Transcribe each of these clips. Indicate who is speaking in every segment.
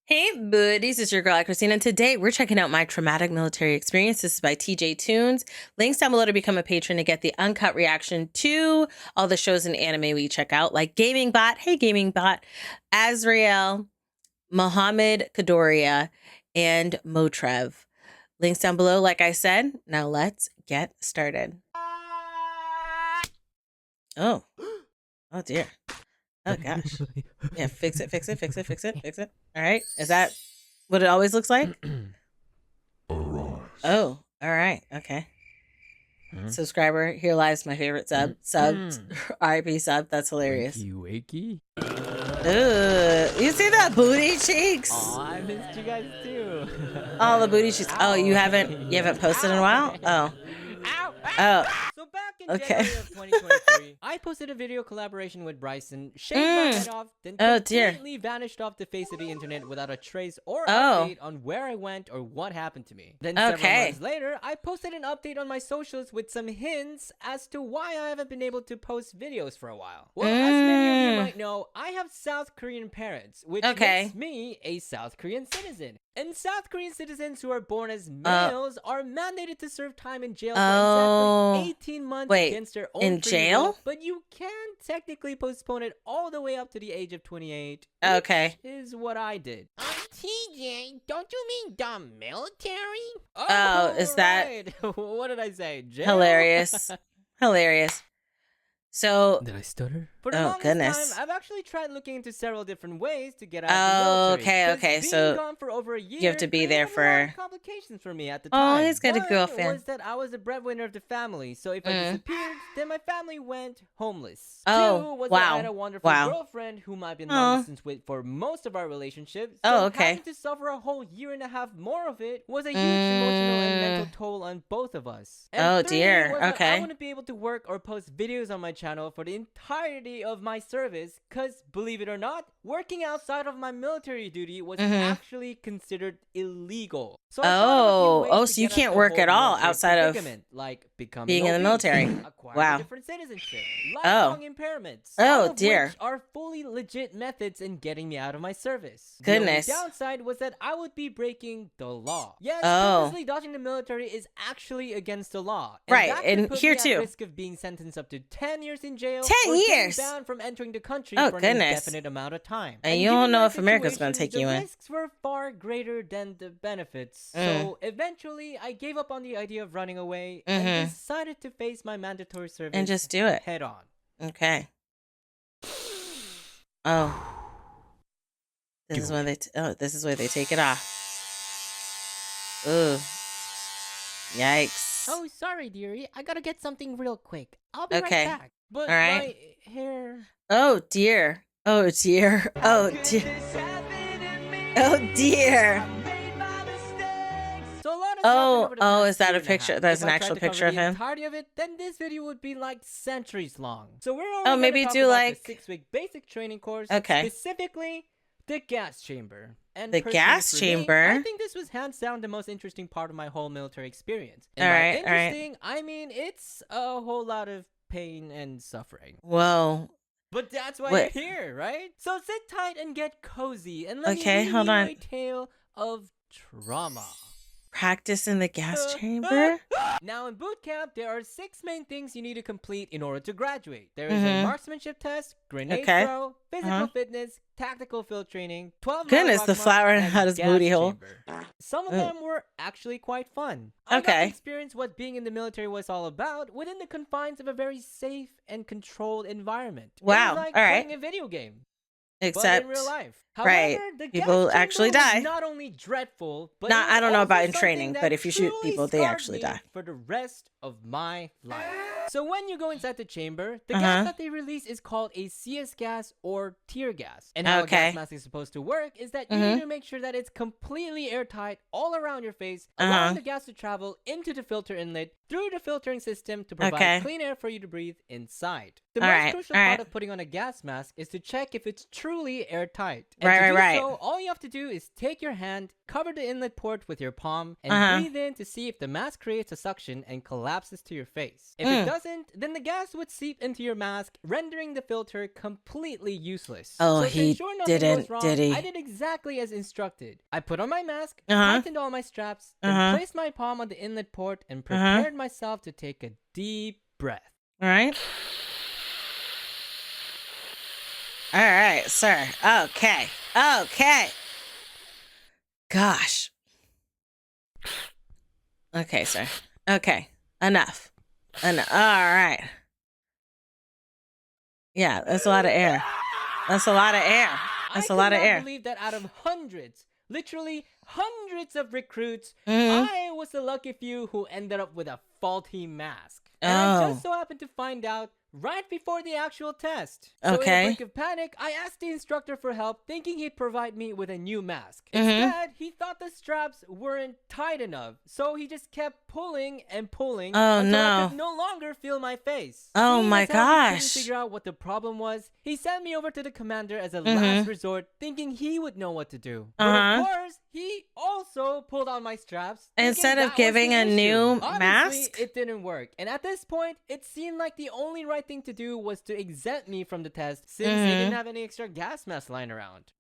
Speaker 1: Hey, buddies, it's your girl, AyChristene, and today we're checking out my traumatic military experience. This is by TJ Tunes. Links down below to become a patron to get the uncut reaction to all the shows and anime we check out, like Gaming Bot, Hey Gaming Bot, Azrael, Mohammed Kadoria, and Motrev. Links down below, like I said. Now let's get started. Oh. Oh, dear. Oh, gosh. Yeah, fix it. All right. Is that what it always looks like? Oh, all right. Okay. Subscriber, here lies my favorite sub. Subbed. RIP sub. That's hilarious.
Speaker 2: Wakey.
Speaker 1: Ooh, you see that booty cheeks?
Speaker 2: Oh, I missed you guys too.
Speaker 1: All the booty cheeks. Oh, you haven't posted in a while? Oh.
Speaker 2: Ow,
Speaker 1: Oh.
Speaker 2: So back in
Speaker 1: Okay.
Speaker 2: January of 2023, I posted a video collaboration with Bryson, shaved my head off, then completely vanished off the face of the internet without a trace or update on where I went or what happened to me. Then several months later, I posted an update on my socials with some hints as to why I haven't been able to post videos for a while. Well, as many of you might know, I have South Korean parents, which makes me a South Korean citizen. And South Korean citizens who are born as males are mandated to serve time in jail for exactly 18 months against their own free will, but you can technically postpone it all the way up to the age of 28. Which is what I did. TJ, don't you mean the military?
Speaker 1: Oh, is that...
Speaker 2: What did I say? Jail?
Speaker 1: Hilarious. Hilarious. So...
Speaker 2: Did I stutter? For the longest time, I've actually tried looking into several different ways to get out of the military.
Speaker 1: Okay.
Speaker 2: So gone for over a year,
Speaker 1: you have to be there for
Speaker 2: complications for me at the time.
Speaker 1: Oh, he's got a girlfriend.
Speaker 2: Was that I was the breadwinner of the family, so if I disappeared, then my family went homeless.
Speaker 1: Oh,
Speaker 2: Two was that I had a wonderful girlfriend whom I've been long distance with for most of our relationships. So having to suffer a whole year and a half more of it was a huge emotional and mental toll on both of us. And
Speaker 1: dear.
Speaker 2: I wouldn't be able to work or post videos on my channel for the entirety of my service, because believe it or not, working outside of my military duty was actually considered illegal. So
Speaker 1: so you can't work at all outside of
Speaker 2: like becoming
Speaker 1: being in the military.
Speaker 2: Wow. Different citizenship, lifelong impairments.
Speaker 1: Oh dear.
Speaker 2: Which are fully legit methods in getting me out of my service.
Speaker 1: Goodness.
Speaker 2: The only downside was that I would be breaking the law. Yes, purposely dodging the military is actually against the law. And
Speaker 1: right, and here too.
Speaker 2: At risk of being sentenced up to 10 years in jail.
Speaker 1: 10 years.
Speaker 2: Banned from entering the country for an indefinite amount of time.
Speaker 1: And you don't know if America's going to take you in.
Speaker 2: The risks were far greater than the benefits. So eventually, I gave up on the idea of running away and decided to face my mandatory service
Speaker 1: and just do it
Speaker 2: head on.
Speaker 1: Okay. Oh. This is when this is where they take it off. Ooh. Yikes.
Speaker 2: Oh, sorry, dearie. I gotta get something real quick. I'll be right back. But my hair...
Speaker 1: Oh, dear. Oh, dear. Oh, dear. Oh, dear.
Speaker 2: So a lot
Speaker 1: is that a picture? That's an actual picture of him?
Speaker 2: If I tried to cover the entirety of it, then this video would be like centuries long. So we're only
Speaker 1: maybe
Speaker 2: talk
Speaker 1: do
Speaker 2: about
Speaker 1: like
Speaker 2: the 6-week basic training course.
Speaker 1: Okay.
Speaker 2: Specifically, the gas chamber. And
Speaker 1: the gas chamber?
Speaker 2: I think this was hands down the most interesting part of my whole military experience. And
Speaker 1: all right.
Speaker 2: Interesting, I mean, it's a whole lot of pain and suffering.
Speaker 1: Whoa.
Speaker 2: But that's why you're here, right? So sit tight and get cozy and let me read
Speaker 1: hold
Speaker 2: you
Speaker 1: on.
Speaker 2: a tale of trauma.
Speaker 1: Practice in the gas chamber?
Speaker 2: Now in boot camp, there are 6 main things you need to complete in order to graduate. There is a marksmanship test, grenade throw, physical fitness, tactical field training, 12
Speaker 1: Goodness, the flower had his booty hole.
Speaker 2: Some of them were actually quite fun. I got to experience what being in the military was all about within the confines of a very safe and controlled environment.
Speaker 1: Wow,
Speaker 2: It was like playing a video game.
Speaker 1: Except
Speaker 2: but in real life.
Speaker 1: However,
Speaker 2: the
Speaker 1: people actually die.
Speaker 2: not only dreadful, but
Speaker 1: I don't know about in training, but if you shoot people, they actually die.
Speaker 2: For the rest of my life. So when you go inside the chamber, the gas that they release is called a CS gas or tear gas. And how a gas mask is supposed to work is that you need to make sure that it's completely airtight all around your face, allowing the gas to travel into the filter inlet through the filtering system to provide clean air for you to breathe inside. The most crucial part of putting on a gas mask is to check if it's truly airtight. And to do so, all you have to do is take your hand, cover the inlet port with your palm, and breathe in to see if the mask creates a suction and collapses to your face. If it doesn't, then the gas would seep into your mask, rendering the filter completely useless.
Speaker 1: Oh,
Speaker 2: so
Speaker 1: he didn't, did he?
Speaker 2: I did exactly as instructed. I put on my mask, tightened all my straps, then placed my palm on the inlet port and prepared myself to take a deep breath.
Speaker 1: All right, sir. Okay. Gosh. Okay, sir. Okay. Enough. All right. Yeah, that's a lot of air. I
Speaker 2: cannot believe that out of literally hundreds of recruits, I was the lucky few who ended up with a faulty mask. And I just so happened to find out right before the actual test. So in a break of panic, I asked the instructor for help, thinking he'd provide me with a new mask. Instead, he thought the straps weren't tight enough, so he just kept pulling and pulling until I could no longer feel my face.
Speaker 1: Oh my gosh.
Speaker 2: He couldn't figure out what the problem was. He sent me over to the commander as a last resort, thinking he would know what to do. But of course, he also pulled on my straps.
Speaker 1: Instead of giving a new mask?
Speaker 2: Obviously, it didn't work. And at this point, it seemed like the only right thing to do was to exempt me from the test, since they didn't have any extra gas masks lying around.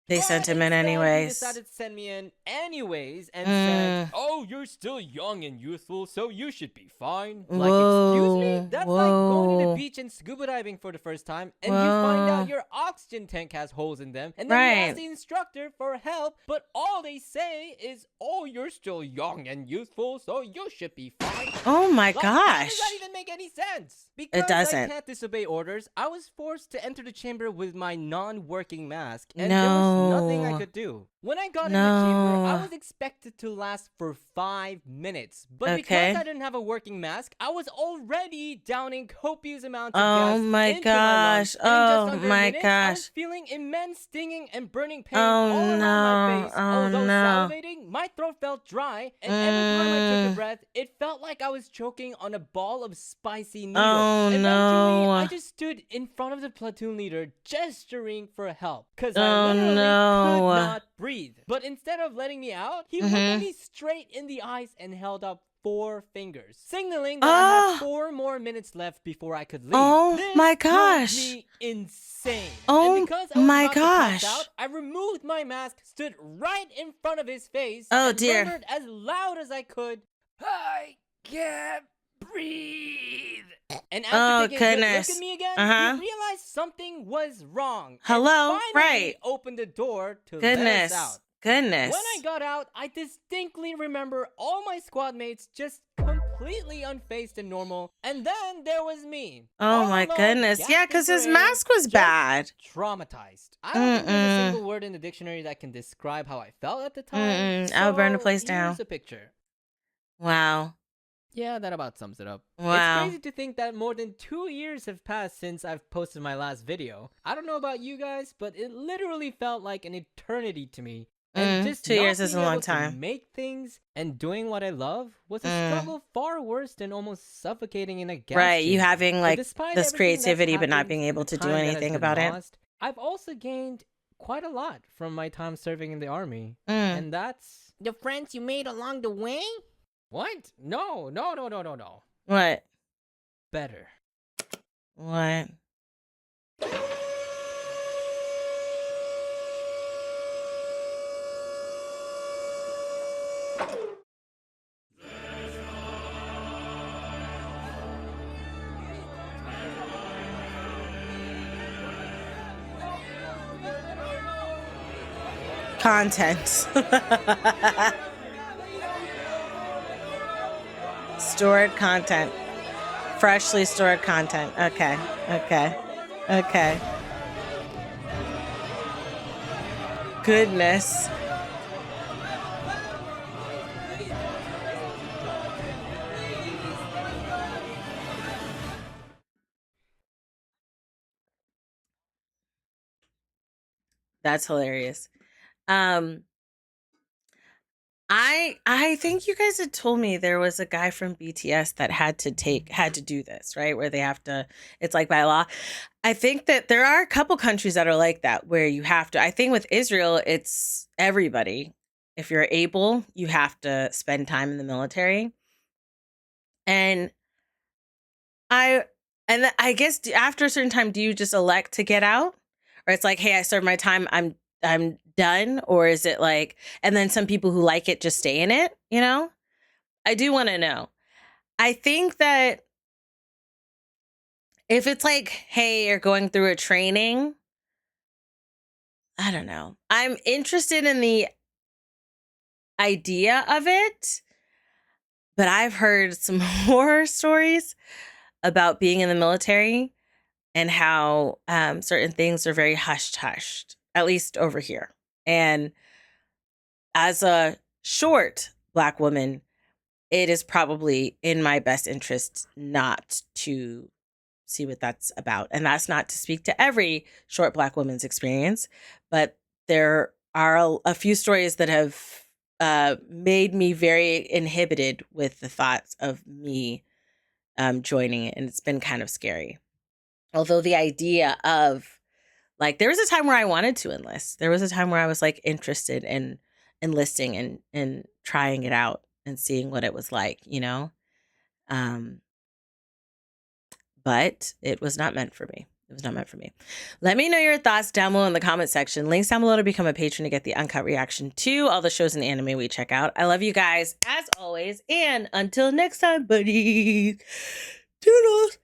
Speaker 1: They sent him in anyways.
Speaker 2: He decided to send me in anyways and said, "Oh, you're still young and youthful, so you should be fine." Like, excuse me? That's like going to the beach and scuba diving for the first time, and you find out your oxygen tank has holes in them, and then you ask the instructor for help, but all they say is, "Oh, you're still young and youthful, so you should be fine."
Speaker 1: Oh my gosh.
Speaker 2: How does that even make any sense? Because
Speaker 1: it doesn't.
Speaker 2: I can't disobey orders, I was forced to enter the chamber with my non-working mask, and there was nothing I could do. When I got in the chamber, I was expected to last for 5 minutes. But because I didn't have a working mask, I was already downing copious amounts of gas into my lungs. Oh my gosh. I was feeling immense stinging and burning pain all around my face. Although salivating, my throat felt dry, and every time I took a breath, it felt like I was choking on a ball of spicy noodles. Eventually, I just stood in front of the platoon leader, gesturing for help, because I literally could not breathe. But instead of letting me out, he looked at me straight in the eyes and held up 4 fingers, signaling that I had 4 more minutes left before I could leave.
Speaker 1: Oh my gosh.
Speaker 2: This drove me insane.
Speaker 1: Oh
Speaker 2: and because I was
Speaker 1: my
Speaker 2: about to
Speaker 1: gosh.
Speaker 2: pass out, I removed my mask, stood right in front of his face,
Speaker 1: and
Speaker 2: murmured as loud as I could, "I can't breathe." And after taking a good look at me again, he realized something was wrong.
Speaker 1: Hello,
Speaker 2: and finally opened the door to let us out. When I got out, I distinctly remember all my squad mates just completely unfazed and normal, and then there was me.
Speaker 1: Oh my goodness. Yeah, because his mask was bad.
Speaker 2: Traumatized. I don't think there's a single word in the dictionary that can describe how I felt at the time.
Speaker 1: I would burn the place down.
Speaker 2: Here's a picture.
Speaker 1: Wow.
Speaker 2: Yeah, that about sums it up.
Speaker 1: Wow.
Speaker 2: It's crazy to think that more than 2 years have passed since I've posted my last video. I don't know about you guys, but it literally felt like an eternity to me. And just
Speaker 1: 2 years is a long time.
Speaker 2: Make things and doing what I love was a struggle far worse than almost suffocating in a gas
Speaker 1: Right, you
Speaker 2: chamber.
Speaker 1: having like this creativity but not
Speaker 2: happened,
Speaker 1: being able to do
Speaker 2: time that has
Speaker 1: anything
Speaker 2: been
Speaker 1: about
Speaker 2: lost, it. I've also gained quite a lot from my time serving in the army. And that's the friends you made along the way? What? No.
Speaker 1: What?
Speaker 2: Better.
Speaker 1: What? Content. Stored content. Freshly stored content. Okay. Goodness. That's hilarious. I think you guys had told me there was a guy from BTS that had to do this, right? Where they have to, it's like by law. I think that there are a couple countries that are like that where you have to. I think with Israel, it's everybody. If you're able, you have to spend time in the military. And I I guess after a certain time, do you just elect to get out? Or it's like, hey, I served my time, I'm done? Or is it like, and then some people who like it just stay in it, you know? I do want to know. I think that if it's like, hey, you're going through a training, I don't know. I'm interested in the idea of it, but I've heard some horror stories about being in the military and how certain things are very hushed, at least over here. And as a short Black woman, it is probably in my best interest not to see what that's about. And that's not to speak to every short Black woman's experience, but there are a few stories that have made me very inhibited with the thoughts of me joining it. And it's been kind of scary. Although the idea of, like, there was a time where I wanted to enlist. There was a time where I was like interested in enlisting and trying it out and seeing what it was like, you know? But it was not meant for me. It was not meant for me. Let me know your thoughts down below in the comment section. Links down below to become a patron to get the uncut reaction to all the shows and anime we check out. I love you guys as always. And until next time, buddies. Toodles.